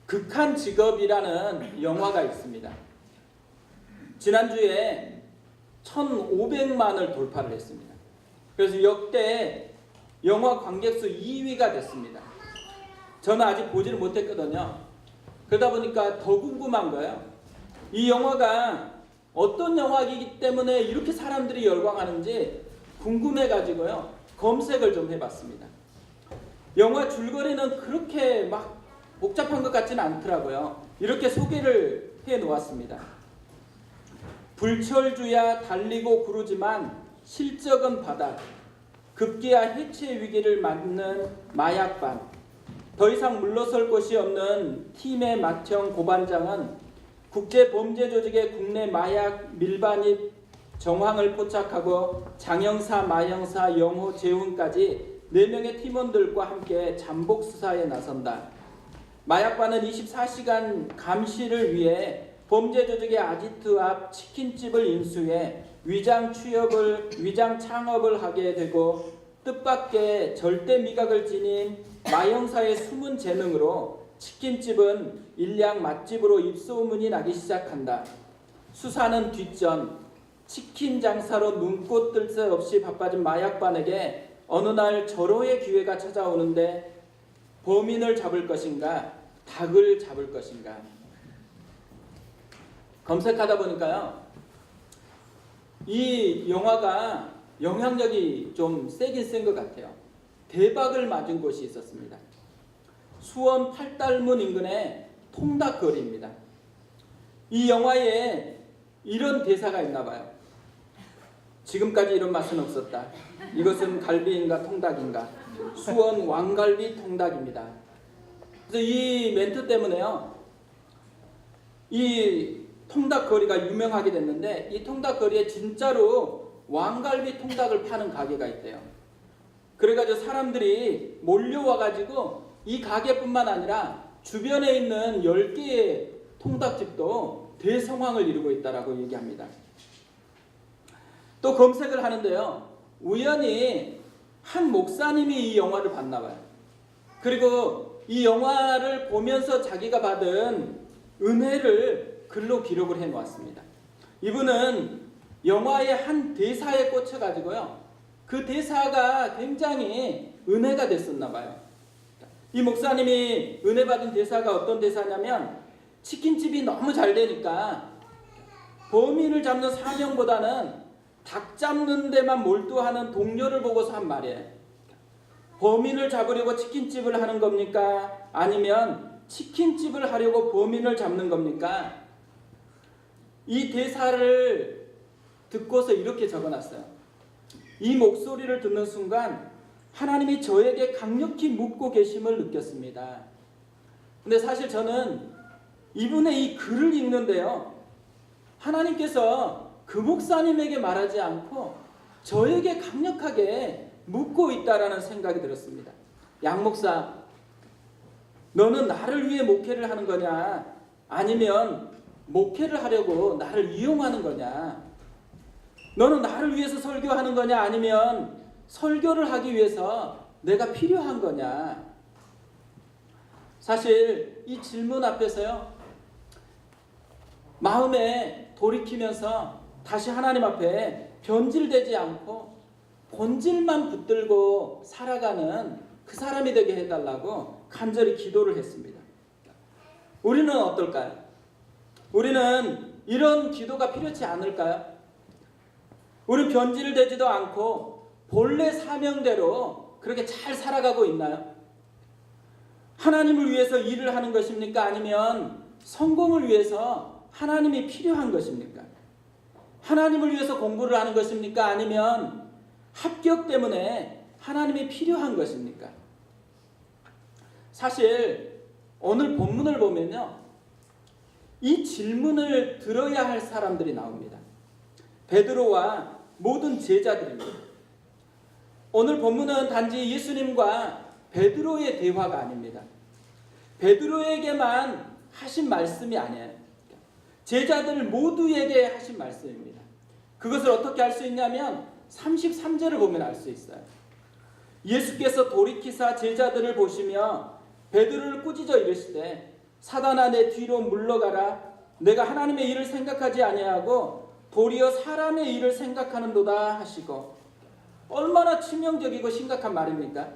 극한 직업이라는 영화가 있습니다. 지난주에 1,500만을 돌파를 했습니다. 그래서 역대 영화 관객수 2위가 됐습니다. 저는 아직 보지를 못했거든요. 그러다 보니까 더 궁금한 거예요. 이 영화가 어떤 영화이기 때문에 이렇게 사람들이 열광하는지 궁금해가지고요. 검색을 좀 해봤습니다. 영화 줄거리는 그렇게 막 복잡한 것 같지는 않더라고요. 이렇게 소개를 해놓았습니다. 불철주야 달리고 구르지만 실적은 바닥. 급기야 해체 위기를 맞는 마약반. 더 이상 물러설 곳이 없는 팀의 맏형 고반장은 국제범죄조직의 국내 마약 밀반입 정황을 포착하고 장영사, 마영사, 영호, 재훈까지 4명의 팀원들과 함께 잠복 수사에 나선다. 마약반은 24시간 감시를 위해 범죄조직의 아지트 앞 치킨집을 인수해 위장 창업을 하게 되고 뜻밖의 절대 미각을 지닌 마영사의 숨은 재능으로 치킨집은 일량 맛집으로 입소문이 나기 시작한다. 수사는 뒷전. 치킨 장사로 눈꽃 뜰 새 없이 바빠진 마약반에게 어느 날 절호의 기회가 찾아오는데 범인을 잡을 것인가, 닭을 잡을 것인가. 검색하다 보니까요, 이 영화가 영향력이 좀 세긴 센 것 같아요. 대박을 맞은 곳이 있었습니다. 수원 팔달문 인근의 통닭거리입니다. 이 영화에 이런 대사가 있나 봐요. 지금까지 이런 맛은 없었다. 이것은 갈비인가 통닭인가. 수원 왕갈비 통닭입니다. 그래서 이 멘트 때문에요, 이 통닭거리가 유명하게 됐는데, 이 통닭거리에 진짜로 왕갈비 통닭을 파는 가게가 있대요. 그래가지고 사람들이 몰려와가지고 이 가게뿐만 아니라 주변에 있는 10개의 통닭집도 대성황을 이루고 있다라고 얘기합니다. 또 검색을 하는데요, 우연히 한 목사님이 이 영화를 봤나 봐요. 그리고 이 영화를 보면서 자기가 받은 은혜를 글로 기록을 해 놓았습니다. 이분은 영화의 한 대사에 꽂혀가지고요, 그 대사가 굉장히 은혜가 됐었나 봐요. 이 목사님이 은혜 받은 대사가 어떤 대사냐면, 치킨집이 너무 잘 되니까 범인을 잡는 사명보다는 닭 잡는 데만 몰두하는 동료를 보고서 한 말이에요. 범인을 잡으려고 치킨집을 하는 겁니까? 아니면 치킨집을 하려고 범인을 잡는 겁니까? 이 대사를 듣고서 이렇게 적어놨어요. 이 목소리를 듣는 순간 하나님이 저에게 강력히 묻고 계심을 느꼈습니다. 근데 사실 저는 이분의 이 글을 읽는데요, 하나님께서 그 목사님에게 말하지 않고 저에게 강력하게 묻고 있다라는 생각이 들었습니다. 양 목사, 너는 나를 위해 목회를 하는 거냐? 아니면 목회를 하려고 나를 이용하는 거냐? 너는 나를 위해서 설교하는 거냐? 아니면 설교를 하기 위해서 내가 필요한 거냐? 사실 이 질문 앞에서요, 마음에 돌이키면서 다시 하나님 앞에 변질되지 않고 본질만 붙들고 살아가는 그 사람이 되게 해달라고 간절히 기도를 했습니다. 우리는 어떨까요? 우리는 이런 기도가 필요치 않을까요? 우리는 변질되지도 않고 본래 사명대로 그렇게 잘 살아가고 있나요? 하나님을 위해서 일을 하는 것입니까? 아니면 성공을 위해서 하나님이 필요한 것입니까? 하나님을 위해서 공부를 하는 것입니까? 아니면 합격 때문에 하나님이 필요한 것입니까? 사실 오늘 본문을 보면요, 이 질문을 들어야 할 사람들이 나옵니다. 베드로와 모든 제자들입니다. 오늘 본문은 단지 예수님과 베드로의 대화가 아닙니다. 베드로에게만 하신 말씀이 아니에요. 제자들 모두에게 하신 말씀입니다. 그것을 어떻게 알 수 있냐면 33절을 보면 알 수 있어요. 예수께서 돌이키사 제자들을 보시며 베드로를 꾸짖어 이르시되 사단아 내 뒤로 물러가라. 내가 하나님의 일을 생각하지 아니하고 도리어 사람의 일을 생각하는도다 하시고. 얼마나 치명적이고 심각한 말입니까?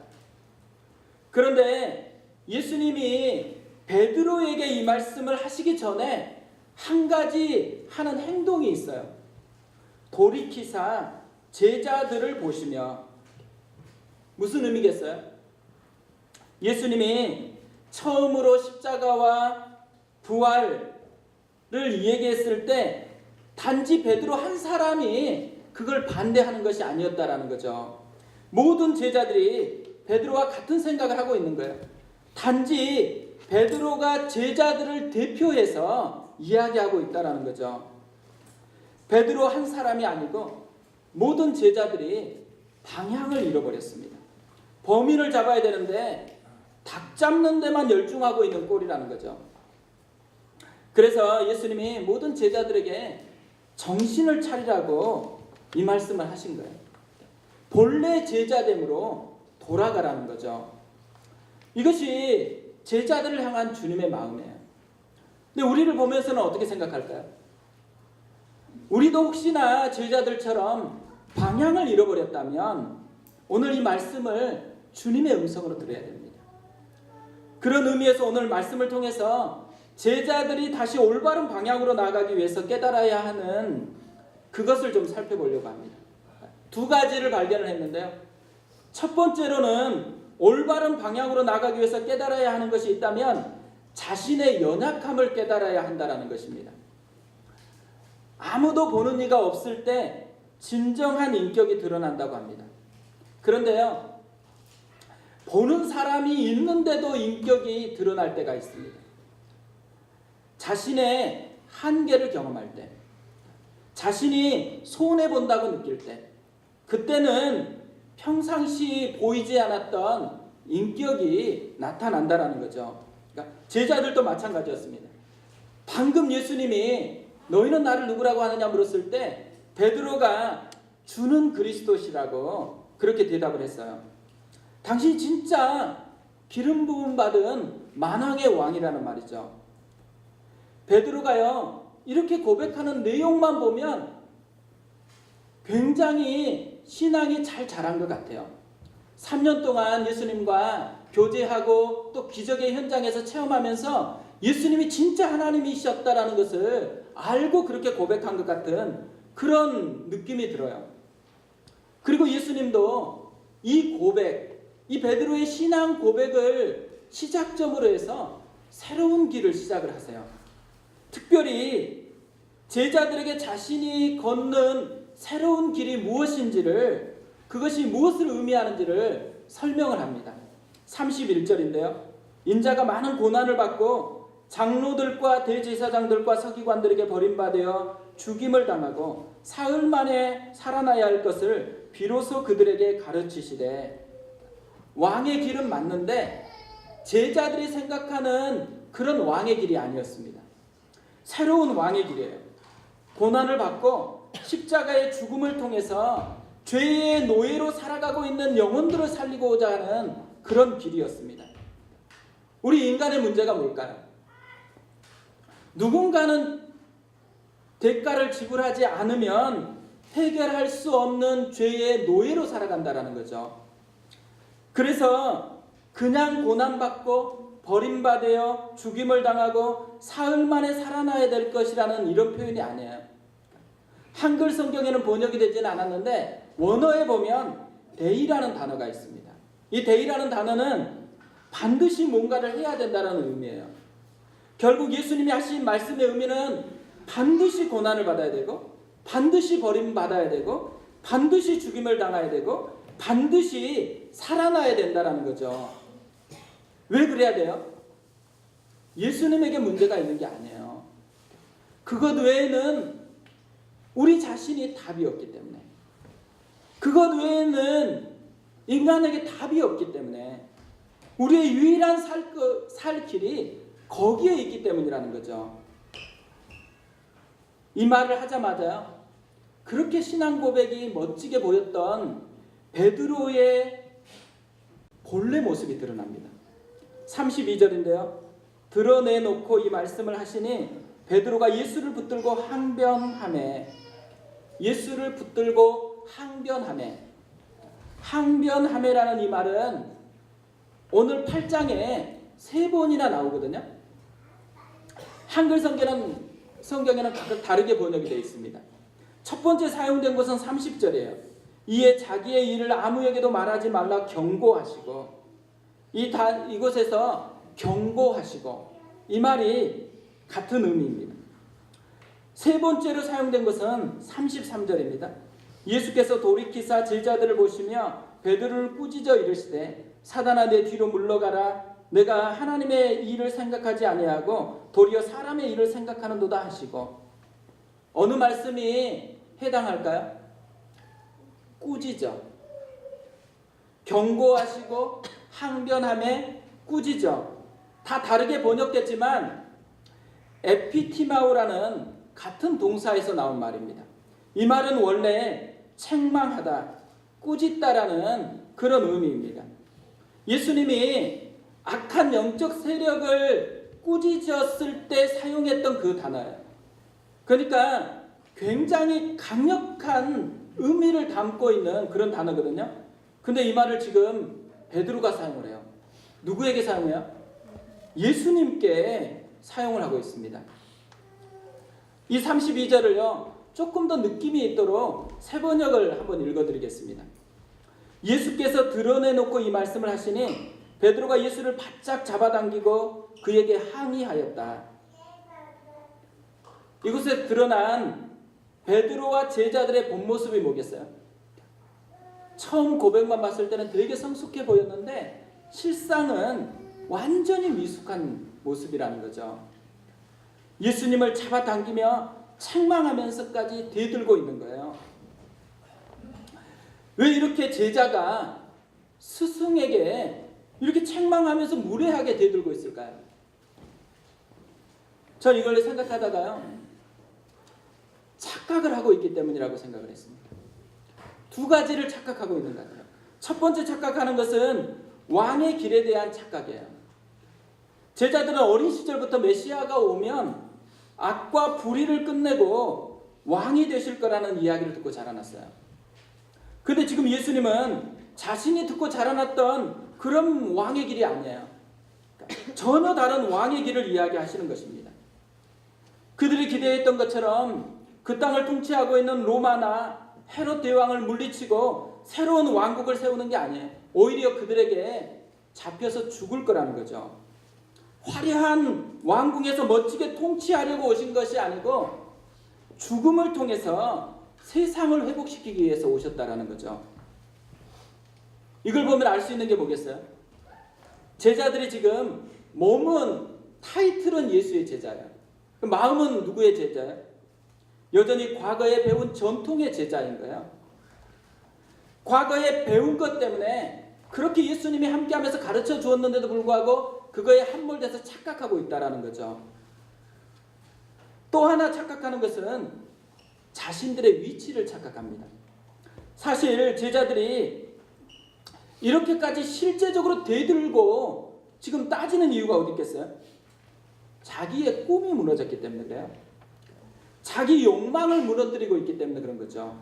그런데 예수님이 베드로에게 이 말씀을 하시기 전에 한 가지 하는 행동이 있어요. 돌이키사 제자들을 보시며. 무슨 의미겠어요? 예수님이 처음으로 십자가와 부활을 얘기했을 때 단지 베드로 한 사람이 그걸 반대하는 것이 아니었다라는 거죠. 모든 제자들이 베드로와 같은 생각을 하고 있는 거예요. 단지 베드로가 제자들을 대표해서 이야기하고 있다라는 거죠. 베드로 한 사람이 아니고 모든 제자들이 방향을 잃어버렸습니다. 범인을 잡아야 되는데 닭 잡는 데만 열중하고 있는 꼴이라는 거죠. 그래서 예수님이 모든 제자들에게 정신을 차리라고 이 말씀을 하신 거예요. 본래 제자됨으로 돌아가라는 거죠. 이것이 제자들을 향한 주님의 마음이에요. 근데 우리를 보면서는 어떻게 생각할까요? 우리도 혹시나 제자들처럼 방향을 잃어버렸다면 오늘 이 말씀을 주님의 음성으로 들어야 됩니다. 그런 의미에서 오늘 말씀을 통해서 제자들이 다시 올바른 방향으로 나아가기 위해서 깨달아야 하는 그것을 좀 살펴보려고 합니다. 두 가지를 발견을 했는데요. 첫 번째로는 올바른 방향으로 나아가기 위해서 깨달아야 하는 것이 있다면 자신의 연약함을 깨달아야 한다는 것입니다. 아무도 보는 이가 없을 때 진정한 인격이 드러난다고 합니다. 그런데요, 보는 사람이 있는데도 인격이 드러날 때가 있습니다. 자신의 한계를 경험할 때, 자신이 손해본다고 느낄 때, 그때는 평상시 보이지 않았던 인격이 나타난다는 거죠. 그러니까 제자들도 마찬가지였습니다. 방금 예수님이 너희는 나를 누구라고 하느냐 물었을 때 베드로가 주는 그리스도시라고 그렇게 대답을 했어요. 당신이 진짜 기름 부음 받은 만왕의 왕이라는 말이죠. 베드로가요, 이렇게 고백하는 내용만 보면 굉장히 신앙이 잘 자란 것 같아요. 3년 동안 예수님과 교제하고 또 기적의 현장에서 체험하면서 예수님이 진짜 하나님이셨다라는 것을 알고 그렇게 고백한 것 같은 그런 느낌이 들어요. 그리고 예수님도 이 고백, 이 베드로의 신앙 고백을 시작점으로 해서 새로운 길을 시작을 하세요. 특별히 제자들에게 자신이 걷는 새로운 길이 무엇인지를, 그것이 무엇을 의미하는지를 설명을 합니다. 31절인데요. 인자가 많은 고난을 받고 장로들과 대제사장들과 서기관들에게 버림받아 죽임을 당하고 사흘 만에 살아나야 할 것을 비로소 그들에게 가르치시되. 왕의 길은 맞는데 제자들이 생각하는 그런 왕의 길이 아니었습니다. 새로운 왕의 길이에요. 고난을 받고 십자가의 죽음을 통해서 죄의 노예로 살아가고 있는 영혼들을 살리고자 하는 그런 길이었습니다. 우리 인간의 문제가 뭘까요? 누군가는 대가를 지불하지 않으면 해결할 수 없는 죄의 노예로 살아간다는 거죠. 그래서 그냥 고난받고 버림받아 죽임을 당하고 사흘 만에 살아나야 될 것이라는 이런 표현이 아니에요. 한글 성경에는 번역이 되지는 않았는데 원어에 보면 데이라는 단어가 있습니다. 이 데이라는 단어는 반드시 뭔가를 해야 된다는 의미예요. 결국 예수님이 하신 말씀의 의미는 반드시 고난을 받아야 되고 반드시 버림받아야 되고 반드시 죽임을 당해야 되고 반드시 살아나야 된다는 거죠. 왜 그래야 돼요? 예수님에게 문제가 있는 게 아니에요. 그것 외에는 우리 자신이 답이 없기 때문에, 그것 외에는 인간에게 답이 없기 때문에, 우리의 유일한 살 길이 거기에 있기 때문이라는 거죠. 이 말을 하자마자 그렇게 신앙 고백이 멋지게 보였던 베드로의 본래 모습이 드러납니다. 32절인데요. 드러내놓고 이 말씀을 하시니 베드로가 예수를 붙들고 항변하매, 예수를 붙들고 항변하매. 항변하매라는 이 말은 오늘 8장에 3번이나 나오거든요. 한글 성경에는 각각 다르게 번역이 되어 있습니다. 첫 번째 사용된 것은 30절이에요. 이에 자기의 일을 아무에게도 말하지 말라 경고하시고, 이곳에서 경고하시고, 이 말이 같은 의미입니다. 세 번째로 사용된 것은 33절입니다. 예수께서 돌이키사 제자들을 보시며 베드로를 꾸짖어 이르시되 사단아 내 뒤로 물러가라. 내가 하나님의 일을 생각하지 아니하고 도리어 사람의 일을 생각하는도다 하시고. 어느 말씀이 해당할까요? 꾸짖어. 경고하시고 항변함에 꾸짖어. 다 다르게 번역됐지만 에피티마오라는 같은 동사에서 나온 말입니다. 이 말은 원래 책망하다, 꾸짖다라는 그런 의미입니다. 예수님이 악한 영적 세력을 꾸짖었을 때 사용했던 그 단어예요. 그러니까 굉장히 강력한 의미를 담고 있는 그런 단어거든요. 근데 이 말을 지금 베드로가 사용을 해요. 누구에게 사용해요? 예수님께 사용을 하고 있습니다. 이 32절을요, 조금 더 느낌이 있도록 새 번역을 한번 읽어드리겠습니다. 예수께서 드러내놓고 이 말씀을 하시니 베드로가 예수를 바짝 잡아당기고 그에게 항의하였다. 이곳에 드러난 베드로와 제자들의 본 모습이 뭐겠어요? 처음 고백만 봤을 때는 되게 성숙해 보였는데 실상은 완전히 미숙한 모습이라는 거죠. 예수님을 잡아당기며 책망하면서까지 대들고 있는 거예요. 왜 이렇게 제자가 스승에게 이렇게 책망하면서 무례하게 대들고 있을까요? 전 이걸 생각하다가요, 착각을 하고 있기 때문이라고 생각을 했습니다. 두 가지를 착각하고 있는 것 같아요. 첫 번째 착각하는 것은 왕의 길에 대한 착각이에요. 제자들은 어린 시절부터 메시아가 오면 악과 불의를 끝내고 왕이 되실 거라는 이야기를 듣고 자라났어요. 근데 지금 예수님은 자신이 듣고 자라났던 그런 왕의 길이 아니에요. 전혀 다른 왕의 길을 이야기하시는 것입니다. 그들이 기대했던 것처럼 그 땅을 통치하고 있는 로마나 헤롯 대왕을 물리치고 새로운 왕국을 세우는 게 아니에요. 오히려 그들에게 잡혀서 죽을 거라는 거죠. 화려한 왕궁에서 멋지게 통치하려고 오신 것이 아니고 죽음을 통해서 세상을 회복시키기 위해서 오셨다라는 거죠. 이걸 보면 알 수 있는 게 뭐겠어요? 제자들이 지금 몸은, 타이틀은 예수의 제자예요. 마음은 누구의 제자예요? 여전히 과거에 배운 전통의 제자인 거예요. 과거에 배운 것 때문에 그렇게 예수님이 함께하면서 가르쳐 주었는데도 불구하고 그거에 함몰돼서 착각하고 있다라는 거죠. 또 하나 착각하는 것은 자신들의 위치를 착각합니다. 사실 제자들이 이렇게까지 실제적으로 대들고 지금 따지는 이유가 어디 있겠어요? 자기의 꿈이 무너졌기 때문에 그래요. 자기 욕망을 무너뜨리고 있기 때문에 그런 거죠.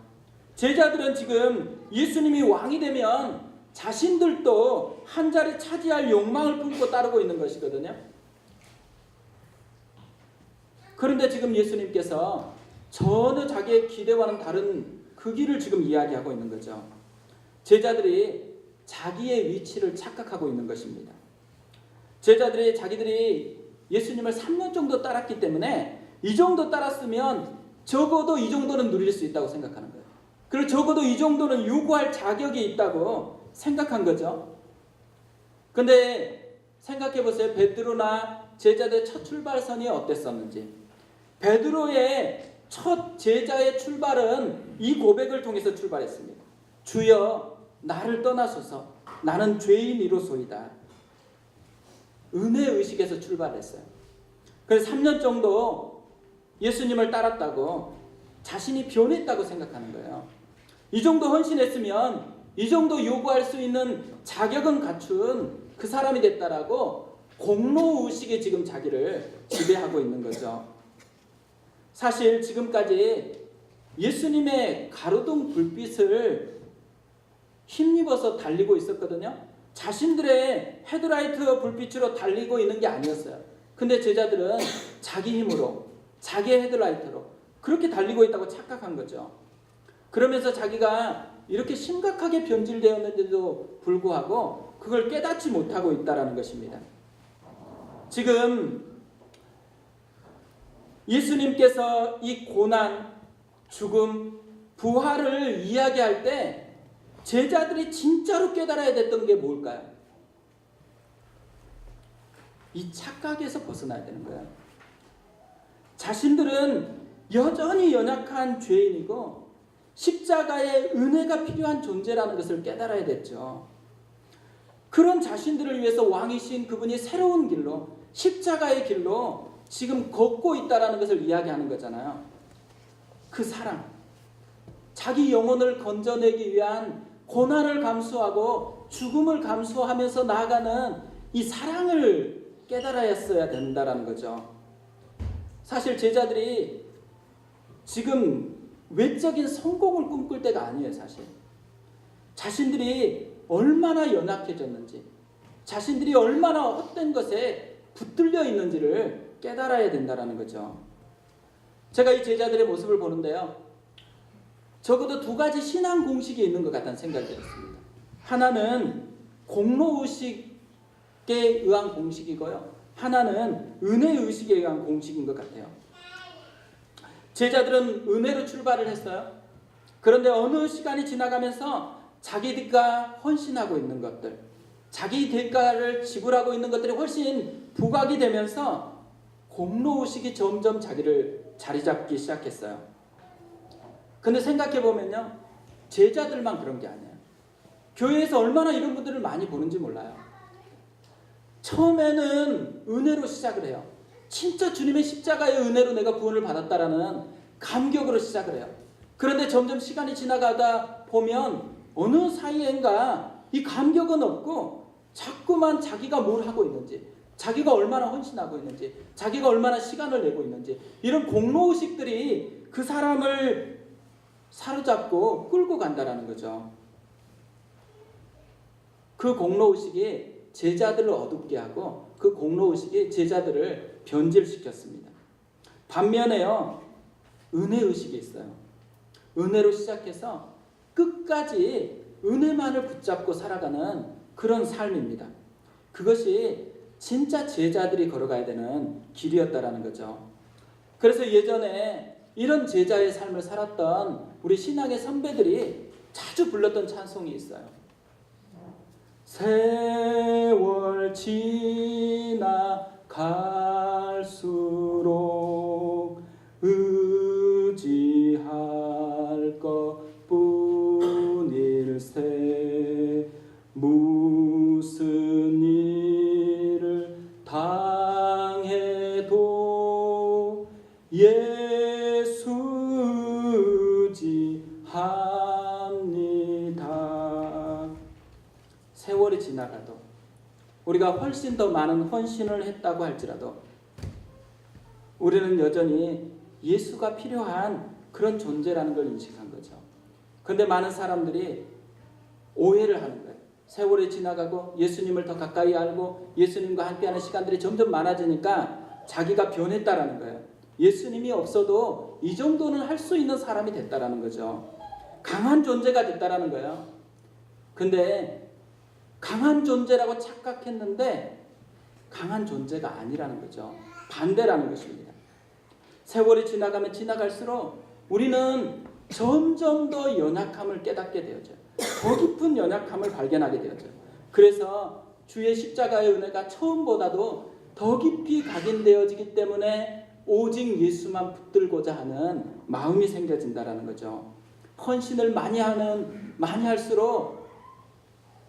제자들은 지금 예수님이 왕이 되면 자신들도 한 자리 차지할 욕망을 품고 따르고 있는 것이거든요. 그런데 지금 예수님께서 전혀 자기의 기대와는 다른 그 길을 지금 이야기하고 있는 거죠. 제자들이 자기의 위치를 착각하고 있는 것입니다. 제자들이 자기들이 예수님을 3년 정도 따랐기 때문에 이 정도 따랐으면 적어도 이 정도는 누릴 수 있다고 생각하는 거예요. 그리고 적어도 이 정도는 요구할 자격이 있다고 생각한 거죠. 근데 생각해 보세요. 베드로나 제자들의 첫 출발선이 어땠었는지. 베드로의 첫 제자의 출발은 이 고백을 통해서 출발했습니다. 주여 나를 떠나소서 나는 죄인이로소이다. 은혜의식에서 출발했어요. 그래서 3년 정도 예수님을 따랐다고 자신이 변했다고 생각하는 거예요. 이 정도 헌신했으면 이 정도 요구할 수 있는 자격은 갖춘 그 사람이 됐다라고 공로의식이 지금 자기를 지배하고 있는 거죠. 사실 지금까지 예수님의 가로등 불빛을 힘입어서 달리고 있었거든요. 자신들의 헤드라이트 불빛으로 달리고 있는 게 아니었어요. 근데 제자들은 자기 힘으로, 자기의 헤드라이트로 그렇게 달리고 있다고 착각한 거죠. 그러면서 자기가 이렇게 심각하게 변질되었는데도 불구하고 그걸 깨닫지 못하고 있다는 것입니다. 지금 예수님께서 이 고난, 죽음, 부활을 이야기할 때 제자들이 진짜로 깨달아야 됐던 게 뭘까요? 이 착각에서 벗어나야 되는 거예요. 자신들은 여전히 연약한 죄인이고 십자가의 은혜가 필요한 존재라는 것을 깨달아야 됐죠. 그런 자신들을 위해서 왕이신 그분이 새로운 길로, 십자가의 길로 지금 걷고 있다는 것을 이야기하는 거잖아요. 그 사랑, 자기 영혼을 건져내기 위한 고난을 감수하고 죽음을 감수하면서 나아가는 이 사랑을 깨달았어야 된다는 거죠. 사실 제자들이 지금 외적인 성공을 꿈꿀 때가 아니에요. 사실 자신들이 얼마나 연약해졌는지, 자신들이 얼마나 헛된 것에 붙들려 있는지를 깨달아야 된다는 거죠. 제가 이 제자들의 모습을 보는데요, 적어도 두 가지 신앙 공식이 있는 것 같다는 생각이 들었습니다. 하나는 공로의식에 의한 공식이고요, 하나는 은혜의식에 의한 공식인 것 같아요. 제자들은 은혜로 출발을 했어요. 그런데 어느 시간이 지나가면서 자기 대가 헌신하고 있는 것들, 자기 대가를 지불하고 있는 것들이 훨씬 부각이 되면서 공로의식이 점점 자기를 자리 잡기 시작했어요. 근데 생각해보면요, 제자들만 그런 게 아니에요. 교회에서 얼마나 이런 분들을 많이 보는지 몰라요. 처음에는 은혜로 시작을 해요. 진짜 주님의 십자가의 은혜로 내가 구원을 받았다라는 감격으로 시작을 해요. 그런데 점점 시간이 지나가다 보면 어느 사이엔가 이 감격은 없고 자꾸만 자기가 뭘 하고 있는지, 자기가 얼마나 헌신하고 있는지, 자기가 얼마나 시간을 내고 있는지, 이런 공로의식들이 그 사람을 사로잡고 끌고 간다라는 거죠. 그 공로의식이 제자들을 어둡게 하고 그 공로의식이 제자들을 변질시켰습니다. 반면에요, 은혜의식이 있어요. 은혜로 시작해서 끝까지 은혜만을 붙잡고 살아가는 그런 삶입니다. 그것이 진짜 제자들이 걸어가야 되는 길이었다라는 거죠. 그래서 예전에 이런 제자의 삶을 살았던 우리 신앙의 선배들이 자주 불렀던 찬송이 있어요. 세월 지나갈수록 의지할 것뿐일세, 무슨 일을 당해도 예수지합니다. 세월이 지나가도 우리가 훨씬 더 많은 헌신을 했다고 할지라도 우리는 여전히 예수가 필요한 그런 존재라는 걸 인식한 거죠. 그런데 많은 사람들이 오해를 하는 거예요. 세월이 지나가고 예수님을 더 가까이 알고 예수님과 함께하는 시간들이 점점 많아지니까 자기가 변했다라는 거예요. 예수님이 없어도 이 정도는 할 수 있는 사람이 됐다라는 거죠. 강한 존재가 됐다라는 거예요. 근데 강한 존재라고 착각했는데 강한 존재가 아니라는 거죠. 반대라는 것입니다. 세월이 지나가면 지나갈수록 우리는 점점 더 연약함을 깨닫게 되어져요. 더 깊은 연약함을 발견하게 되어져요. 그래서 주의 십자가의 은혜가 처음보다도 더 깊이 각인되어지기 때문에 오직 예수만 붙들고자 하는 마음이 생겨진다라는 거죠. 헌신을 많이 할수록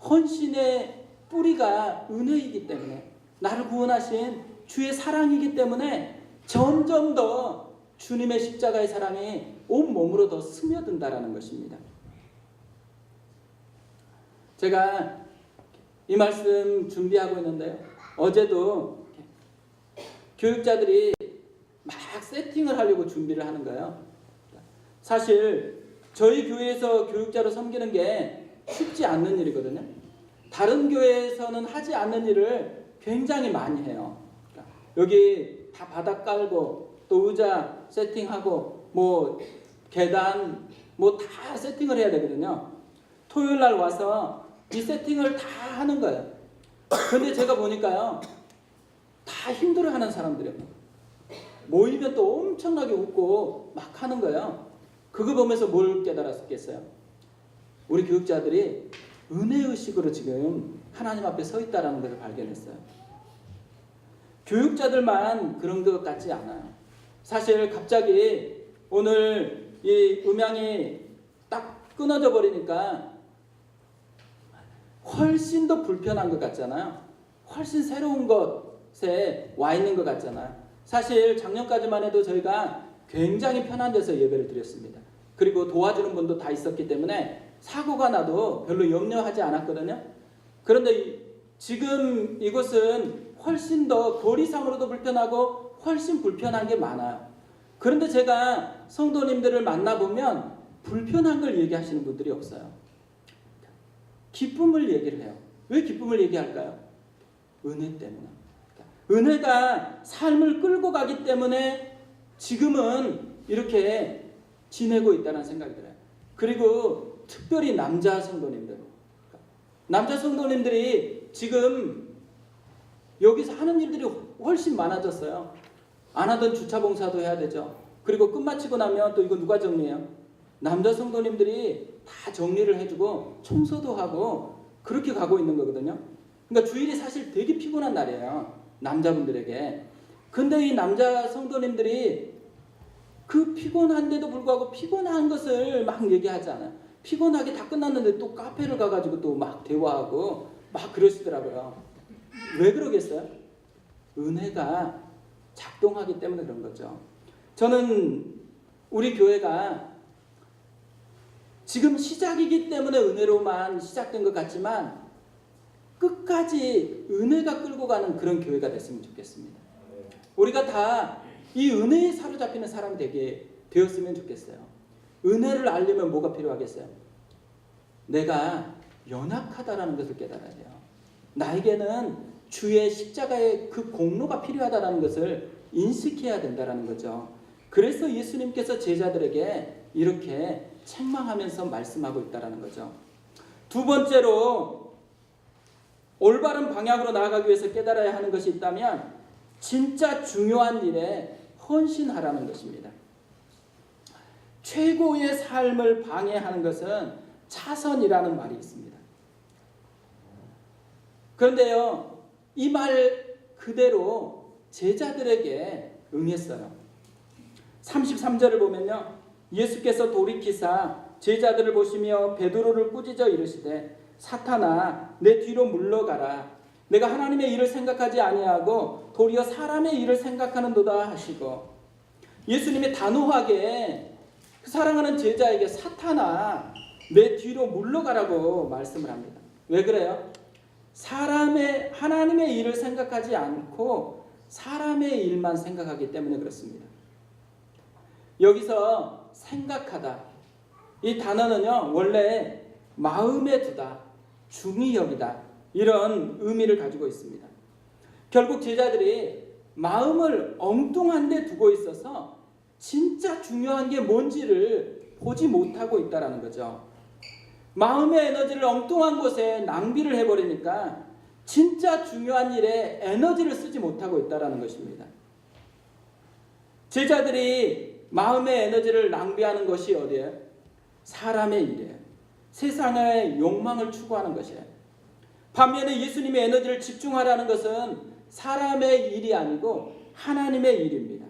헌신의 뿌리가 은혜이기 때문에, 나를 구원하신 주의 사랑이기 때문에 점점 더 주님의 십자가의 사랑이 온 몸으로 더 스며든다라는 것입니다. 제가 이 말씀 준비하고 있는데요, 어제도 교육자들이 막 세팅을 하려고 준비를 하는 거예요. 사실 저희 교회에서 교육자로 섬기는 게 쉽지 않는 일이거든요. 다른 교회에서는 하지 않는 일을 굉장히 많이 해요. 여기 다 바닥 깔고 또 의자 세팅하고 뭐 계단 뭐 다 세팅을 해야 되거든요. 토요일 날 와서 이 세팅을 다 하는 거예요. 근데 제가 보니까요, 다 힘들어하는 사람들이에요. 모이면 또 엄청나게 웃고 막 하는 거예요. 그거 보면서 뭘 깨달았겠어요? 우리 교육자들이 은혜의식으로 지금 하나님 앞에 서 있다는 것을 발견했어요. 교육자들만 그런 것 같지 않아요. 사실 갑자기 오늘 이 음향이 딱 끊어져 버리니까 훨씬 더 불편한 것 같잖아요. 훨씬 새로운 것에 와 있는 것 같잖아요. 사실 작년까지만 해도 저희가 굉장히 편한 데서 예배를 드렸습니다. 그리고 도와주는 분도 다 있었기 때문에 사고가 나도 별로 염려하지 않았거든요. 그런데 지금 이곳은 훨씬 더 거리상으로도 불편하고 훨씬 불편한 게 많아요. 그런데 제가 성도님들을 만나보면 불편한 걸 얘기하시는 분들이 없어요. 기쁨을 얘기를 해요. 왜 기쁨을 얘기할까요? 은혜 때문에. 은혜가 삶을 끌고 가기 때문에 지금은 이렇게 지내고 있다는 생각이 들어요. 그리고 특별히 남자 성도님들이 지금 여기서 하는 일들이 훨씬 많아졌어요. 안 하던 주차 봉사도 해야 되죠. 그리고 끝마치고 나면 또 이거 누가 정리해요? 남자 성도님들이 다 정리를 해주고 청소도 하고 그렇게 가고 있는 거거든요. 그러니까 주일이 사실 되게 피곤한 날이에요. 남자분들에게. 근데 이 남자 성도님들이 그 피곤한데도 불구하고 피곤한 것을 막 얘기하지 않아요. 피곤하게 다 끝났는데 또 카페를 가가지고 또 막 대화하고 막 그러시더라고요. 왜 그러겠어요? 은혜가 작동하기 때문에 그런 거죠. 저는 우리 교회가 지금 시작이기 때문에 은혜로만 시작된 것 같지만 끝까지 은혜가 끌고 가는 그런 교회가 됐으면 좋겠습니다. 우리가 다 이 은혜에 사로잡히는 사람이 되었으면 좋겠어요. 은혜를 알려면 뭐가 필요하겠어요? 내가 연약하다라는 것을 깨달아야 돼요. 나에게는 주의 십자가의 그 공로가 필요하다는 것을 인식해야 된다는 거죠. 그래서 예수님께서 제자들에게 이렇게 책망하면서 말씀하고 있다는 거죠. 두 번째로 올바른 방향으로 나아가기 위해서 깨달아야 하는 것이 있다면 진짜 중요한 일에 헌신하라는 것입니다. 최고의 삶을 방해하는 것은 차선이라는 말이 있습니다. 그런데요, 이 말 그대로 제자들에게 응했어요. 33절을 보면요, 예수께서 돌이키사 제자들을 보시며 베드로를 꾸짖어 이르시되 사탄아 내 뒤로 물러가라. 내가 하나님의 일을 생각하지 아니하고 도리어 사람의 일을 생각하는도다 하시고, 예수님이 단호하게 그 사랑하는 제자에게 사탄아 내 뒤로 물러가라고 말씀을 합니다. 왜 그래요? 하나님의 일을 생각하지 않고 사람의 일만 생각하기 때문에 그렇습니다. 여기서 생각하다, 이 단어는요 원래 마음에 두다, 중히 여기다, 이런 의미를 가지고 있습니다. 결국 제자들이 마음을 엉뚱한 데 두고 있어서 진짜 중요한 게 뭔지를 보지 못하고 있다는 거죠. 마음의 에너지를 엉뚱한 곳에 낭비를 해버리니까 진짜 중요한 일에 에너지를 쓰지 못하고 있다는 것입니다. 제자들이 마음의 에너지를 낭비하는 것이 어디예요? 사람의 일이에요. 세상의 욕망을 추구하는 것이에요. 반면에 예수님의 에너지를 집중하라는 것은 사람의 일이 아니고 하나님의 일입니다.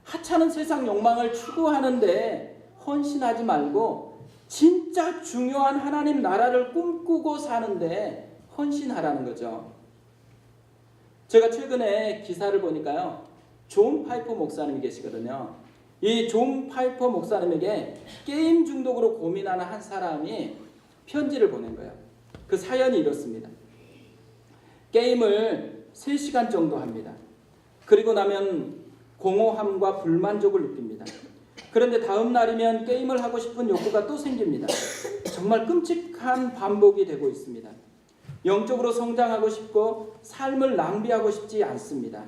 하찮은 세상 욕망을 추구하는데 헌신하지 말고 진짜 중요한 하나님 나라를 꿈꾸고 사는데 헌신하라는 거죠. 제가 최근에 기사를 보니까요, 존 파이퍼 목사님이 계시거든요. 이 존 파이퍼 목사님에게 게임 중독으로 고민하는 한 사람이 편지를 보낸 거예요. 그 사연이 이렇습니다. 게임을 3시간 정도 합니다. 그리고 나면 공허함과 불만족을 느낍니다. 그런데 다음 날이면 게임을 하고 싶은 욕구가 또 생깁니다. 정말 끔찍한 반복이 되고 있습니다. 영적으로 성장하고 싶고 삶을 낭비하고 싶지 않습니다.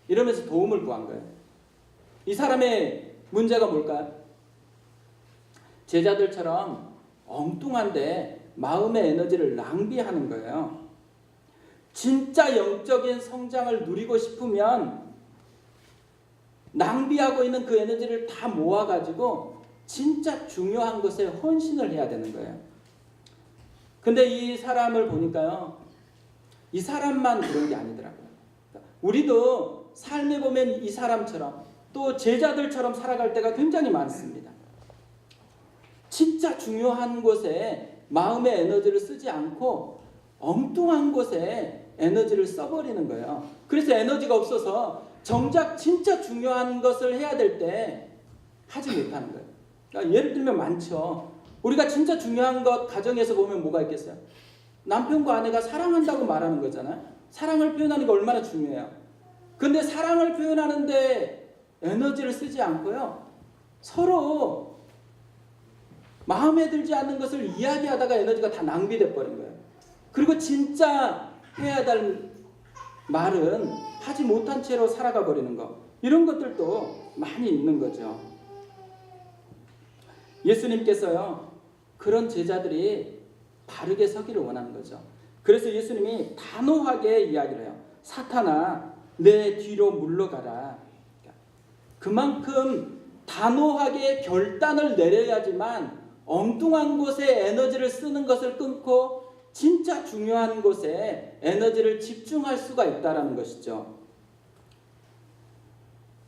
이러면서 도움을 구한 거예요. 이 사람의 문제가 뭘까요? 제자들처럼 엉뚱한데 마음의 에너지를 낭비하는 거예요. 진짜 영적인 성장을 누리고 싶으면 낭비하고 있는 그 에너지를 다 모아가지고 진짜 중요한 것에 헌신을 해야 되는 거예요. 근데 이 사람을 보니까요, 이 사람만 그런 게 아니더라고요. 우리도 삶에 보면 이 사람처럼 또 제자들처럼 살아갈 때가 굉장히 많습니다. 진짜 중요한 곳에 마음의 에너지를 쓰지 않고 엉뚱한 곳에 에너지를 써버리는 거예요. 그래서 에너지가 없어서 정작 진짜 중요한 것을 해야 될 때 하지 못하는 거예요. 그러니까 예를 들면 많죠. 우리가 진짜 중요한 것 가정에서 보면 뭐가 있겠어요? 남편과 아내가 사랑한다고 말하는 거잖아요. 사랑을 표현하는 게 얼마나 중요해요. 근데 사랑을 표현하는데 에너지를 쓰지 않고요, 서로 마음에 들지 않는 것을 이야기하다가 에너지가 다 낭비돼 버린 거예요. 그리고 진짜 해야 될 말은 하지 못한 채로 살아가 버리는 거, 이런 것들도 많이 있는 거죠. 예수님께서요, 그런 제자들이 바르게 서기를 원하는 거죠. 그래서 예수님이 단호하게 이야기를 해요. 사탄아, 내 뒤로 물러가라. 그만큼 단호하게 결단을 내려야지만 엉뚱한 곳에 에너지를 쓰는 것을 끊고 진짜 중요한 곳에 에너지를 집중할 수가 있다는 것이죠.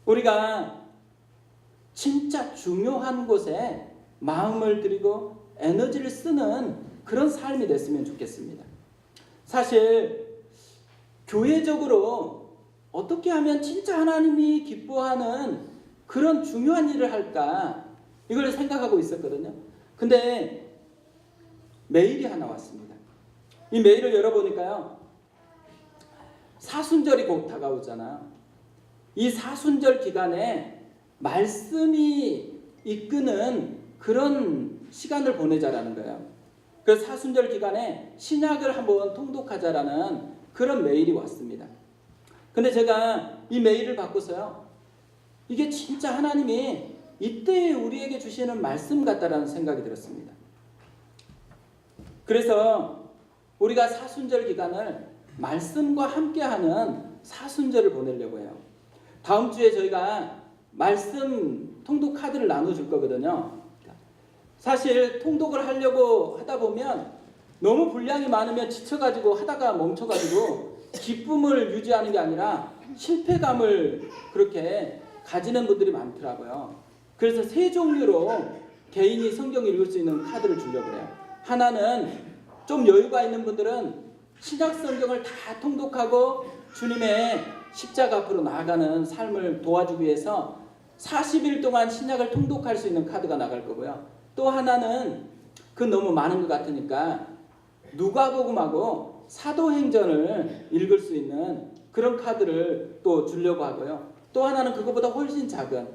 우리가 진짜 중요한 곳에 마음을 들이고 에너지를 쓰는 그런 삶이 됐으면 좋겠습니다. 사실 교회적으로 어떻게 하면 진짜 하나님이 기뻐하는 그런 중요한 일을 할까, 이걸 생각하고 있었거든요. 근데 메일이 하나 왔습니다. 이 메일을 열어보니까요, 사순절이 곧 다가오잖아요. 이 사순절 기간에 말씀이 이끄는 그런 시간을 보내자라는 거예요. 그래서 사순절 기간에 신약을 한번 통독하자라는 그런 메일이 왔습니다. 근데 제가 이 메일을 받고서요, 이게 진짜 하나님이 이때 우리에게 주시는 말씀 같다라는 생각이 들었습니다. 그래서 우리가 사순절 기간을 말씀과 함께하는 사순절을 보내려고 해요. 다음 주에 저희가 말씀 통독 카드를 나눠줄 거거든요. 사실 통독을 하려고 하다 보면 너무 분량이 많으면 지쳐가지고 하다가 멈춰가지고 기쁨을 유지하는 게 아니라 실패감을 그렇게 가지는 분들이 많더라고요. 그래서 3종류로 개인이 성경 읽을 수 있는 카드를 주려고 해요. 하나는 좀 여유가 있는 분들은 신약 성경을 다 통독하고 주님의 십자가 앞으로 나아가는 삶을 도와주기 위해서 40일 동안 신약을 통독할 수 있는 카드가 나갈 거고요. 또 하나는 그 너무 많은 것 같으니까 누가복음하고 사도행전을 읽을 수 있는 그런 카드를 또 주려고 하고요. 또 하나는 그것보다 훨씬 작은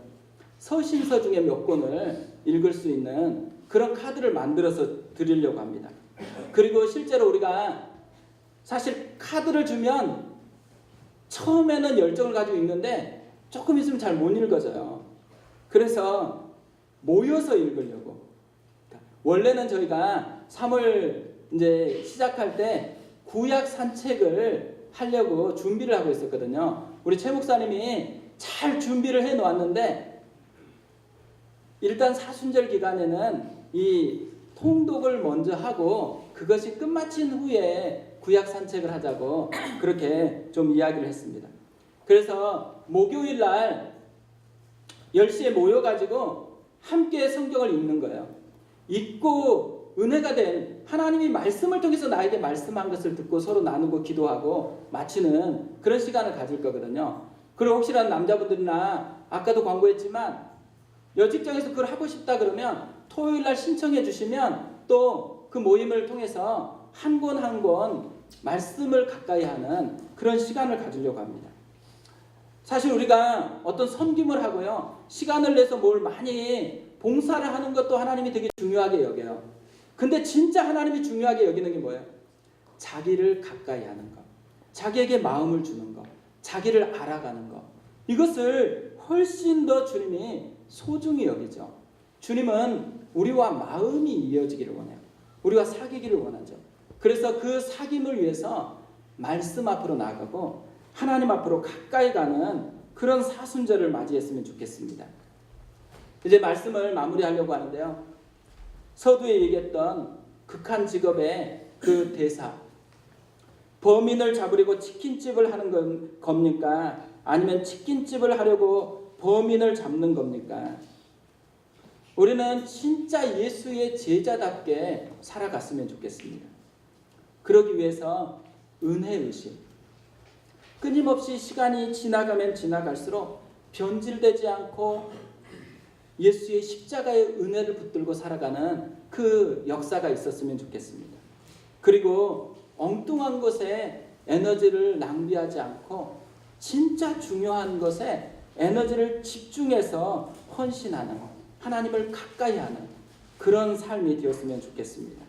서신서 중에 몇 권을 읽을 수 있는 그런 카드를 만들어서 드리려고 합니다. 그리고 실제로 우리가 사실 카드를 주면 처음에는 열정을 가지고 읽는데 조금 있으면 잘 못 읽어져요. 그래서 모여서 읽으려고. 원래는 저희가 3월 이제 시작할 때 구약 산책을 하려고 준비를 하고 있었거든요. 우리 최 목사님이 잘 준비를 해 놓았는데 일단 사순절 기간에는 이 통독을 먼저 하고 그것이 끝마친 후에 구약 산책을 하자고 그렇게 좀 이야기를 했습니다. 그래서 목요일 날 10시에 모여가지고 함께 성경을 읽는 거예요. 읽고 은혜가 된 하나님이 말씀을 통해서 나에게 말씀한 것을 듣고 서로 나누고 기도하고 마치는 그런 시간을 가질 거거든요. 그리고 혹시라도 남자분들이나 아까도 광고했지만 여직장에서 그걸 하고 싶다 그러면 토요일 날 신청해 주시면 또 그 모임을 통해서 한 권 한 권 말씀을 가까이 하는 그런 시간을 가지려고 합니다. 사실 우리가 어떤 섬김을 하고요, 시간을 내서 뭘 많이 봉사를 하는 것도 하나님이 되게 중요하게 여겨요. 근데 진짜 하나님이 중요하게 여기는 게 뭐예요? 자기를 가까이 하는 것, 자기에게 마음을 주는 것, 자기를 알아가는 것, 이것을 훨씬 더 주님이 소중히 여기죠. 주님은 우리와 마음이 이어지기를 원해요. 우리와 사귀기를 원하죠. 그래서 그 사귐을 위해서 말씀 앞으로 나아가고 하나님 앞으로 가까이 가는 그런 사순절을 맞이했으면 좋겠습니다. 이제 말씀을 마무리하려고 하는데요, 서두에 얘기했던 극한 직업의 그 대사, 범인을 잡으려고 치킨집을 하는 겁니까? 아니면 치킨집을 하려고 범인을 잡는 겁니까? 우리는 진짜 예수의 제자답게 살아갔으면 좋겠습니다. 그러기 위해서 은혜의식, 끊임없이 시간이 지나가면 지나갈수록 변질되지 않고 예수의 십자가의 은혜를 붙들고 살아가는 그 역사가 있었으면 좋겠습니다. 그리고 엉뚱한 것에 에너지를 낭비하지 않고 진짜 중요한 것에 에너지를 집중해서 헌신하는, 하나님을 가까이 하는 그런 삶이 되었으면 좋겠습니다.